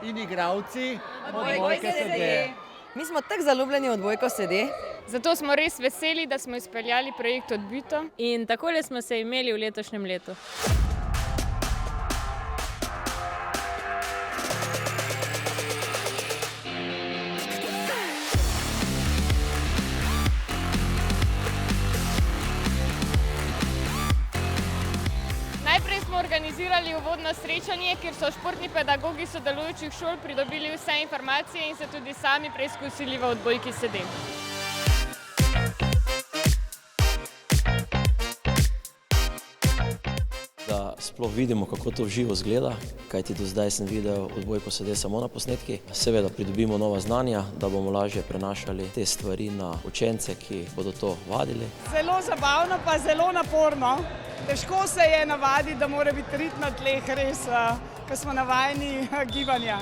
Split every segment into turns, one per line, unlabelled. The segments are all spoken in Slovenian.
in igralci Odbojke SD.
Mi smo tako zaljubljeni v Odbojko SD.
Zato smo res veseli, da smo izpeljali projekt Odbito.
In takole smo se imeli v letošnjem letu.
Najprej smo organizirali uvodno srečanje, kjer so športni pedagogi sodelujočih šol pridobili vse informacije in se tudi sami preizkusili v Odbojki SD.
Da sploh vidimo, kako to v živo izgleda, kajti do zdaj sem videl Odbojko SD samo na posnetki. Seveda pridobimo nova znanja, da bomo lažje prenašali te stvari na učence, ki bodo to vadili.
Zelo zabavno pa zelo naporno. Težko se je navaditi, da mora biti rit na tleh res, ker smo navajeni gibanja.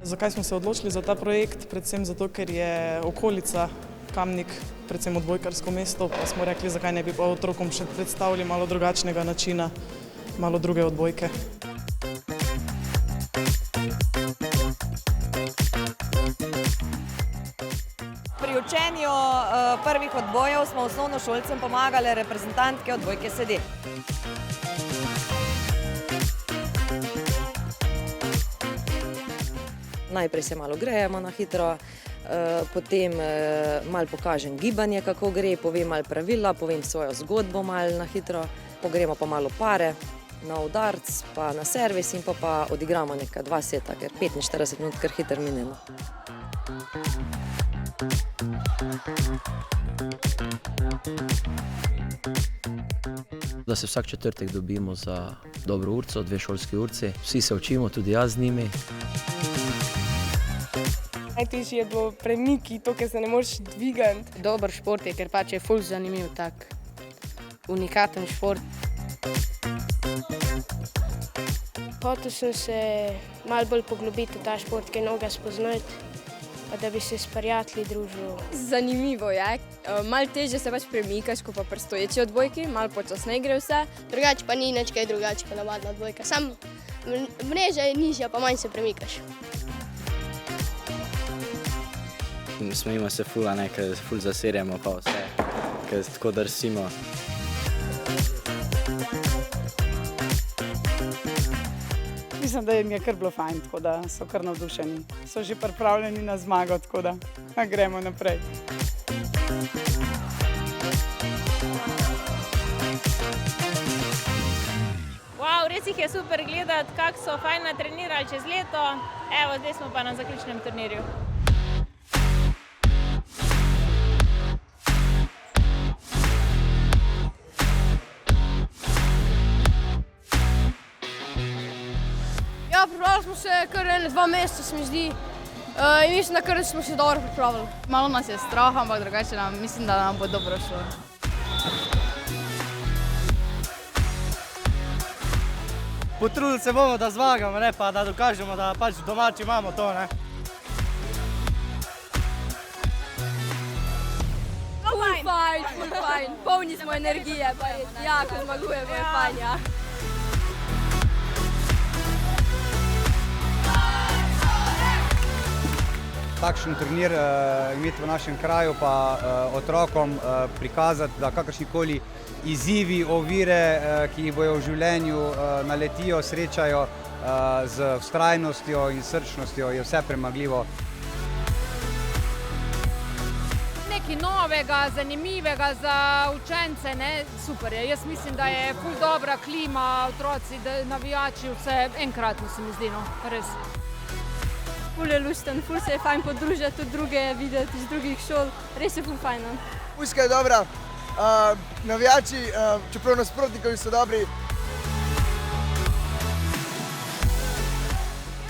Zakaj smo se odločili za ta projekt? Predvsem zato, ker je okolica Kamnik, predvsem odbojkarsko mesto, pa smo rekli, zakaj ne bi pa otrokom še predstavili malo drugačnega načina, malo druge odbojke.
Pri učenju prvih odbojev smo osnovnošolcem pomagali reprezentantke Odbojke SD. Najprej se malo grejemo na hitro, potem malo pokažem gibanje, kako gre, povem malo pravila, povem svojo zgodbo malo na hitro, pogremo pa malo pare na udarc, pa na servis in pa odigramo nekaj 2 seta, ker 45 minut kar hitro minemo.
Da se vsak četrtek dobimo za dobro urco, 2 šolski urci. Vsi se učimo, tudi jaz z njimi.
Najtežje je bilo premiki, to, ker se ne moreš dvigati.
Dober šport je, ker pač je ful zanimiv, tak unikaten šport.
Hotel sem se malo bolj poglobiti v ta šport, kaj novega spoznati, pa da bi se s prijatelji družil.
Zanimivo je, malo težje se pač premikaš, kot pa pri stoječi odbojki, malo počasneje gre vse.
Drugače pa ni nič kaj drugače, kot navadna odbojka. Sam mreža je nižja, pa manj se premikaš.
Smejimo se ful, ker ful zaserjamo pa vse, ker tako drsimo.
Mislim, da jim je kar bilo fajn, tako da so kar navdušeni. So že pripravljeni na zmago, tako da gremo naprej.
Wow, res jih je super gledati, kako so fajn natrenirali čez leto. Evo, zdaj smo pa na zaključnem turnirju.
Ja, pripravili smo se kar 2 meseca, se mi zdi. In mislim, da kar smo se dobro pripravili.
Malo nas je strah, ampak drugače mislim, da nam bo dobro šlo.
Potrudili se bomo, da zmagamo, ne pa da dokažemo, da pač domači imamo to, ne.
Ful fajn, polni smo energije, pa jako zmagujemo, je fajn, ja.
Takšen turnir imeti v našem kraju, pa otrokom prikazati, da kakršnikoli izzivi, ovire, ki jih bojo v življenju naletijo, srečajo z vztrajnostjo in srčnostjo, je vse premagljivo.
Nekaj novega, zanimivega za učence, ne, super je. Jaz mislim, da je ful dobra klima, otroci, navijači, vse enkratno se mi zdi, no, res.
Ful je lušten, ful se je fajn podružiti, tudi druge videti iz drugih šol, res je ful fajn.
Muzika je dobra, navijači, čeprav nasprotnikovi so dobri.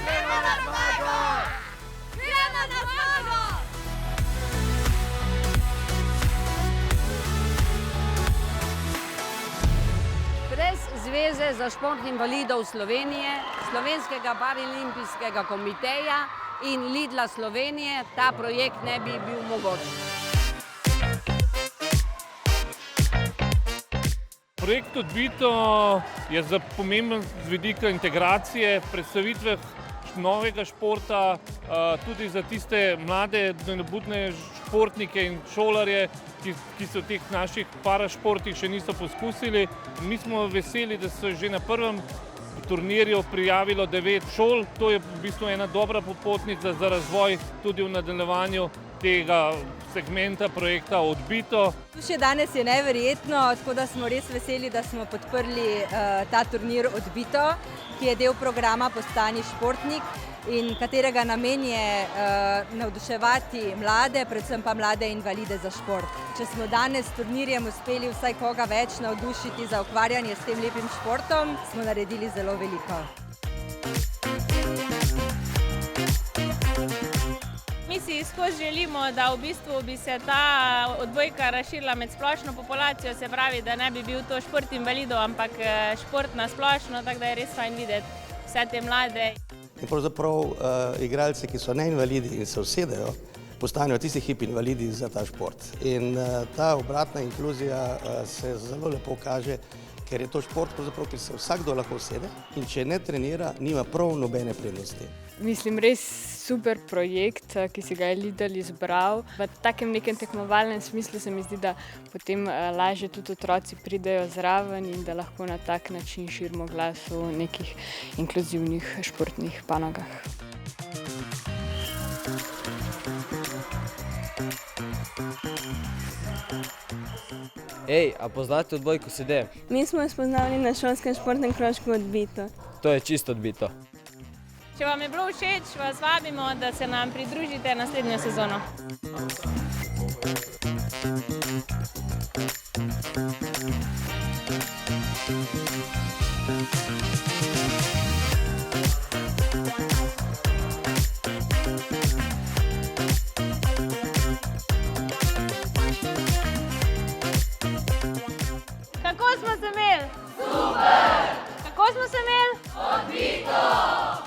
Gremo na zmago! Gremo na zmago!
Brez Zveze za šport invalidov Slovenije, Slovenskega paralimpijskega komiteja in Lidla Slovenije ta projekt ne bi bil mogoč.
Projekt Odbito je pomemben z vidika integracije, predstavitve novega športa, tudi za tiste mlade, nebudne športnike in šolarje, ki so v teh naših parašportih še niso poskusili. Mi smo veseli, da so že na prvem turnirju prijavilo 9 šol. To je v bistvu ena dobra popotnica za razvoj tudi v nadaljevanju tega segmenta projekta Odbito.
Še danes je neverjetno, tako da smo res veseli, da smo podprli ta turnir Odbito, ki je del programa Postani športnik in katerega namen je navduševati mlade, predvsem pa mlade invalide za šport. Če smo danes s turnirjem uspeli vsaj koga več navdušiti za ukvarjanje s tem lepim športom, smo naredili zelo veliko.
Mi si skozi želimo, da v bistvu bi se ta odbojka razširila med splošno populacijo, se pravi, da ne bi bil to šport invalidov, ampak šport na splošno, tako da je res fajn videti vse te mlade.
In pravzaprav igralci, ki so neinvalidi in se usedejo, postanejo tisti hip invalidi za ta šport. In ta obratna inkluzija se zelo lepo kaže, ker je to šport, kjer se vsakdo lahko usede in če ne trenira, nima prav nobene prednosti.
Mislim, res super projekt, ki si ga je Lidl izbral. V takem nekem tekmovalnem smislu se mi zdi, da potem lažje tudi otroci pridejo zraven in da lahko na tak način širimo glas v nekih inkluzivnih športnih panogah.
Ej, a poznate odbojko sede?
Mi smo jo spoznali na šolskem športnem krožku Odbito.
To je čisto odbito.
Če vam je bilo všeč, vas vabimo, da se nam pridružite naslednjo sezono. Kako smo se imeli? Super! Kako smo se imeli? Odbito!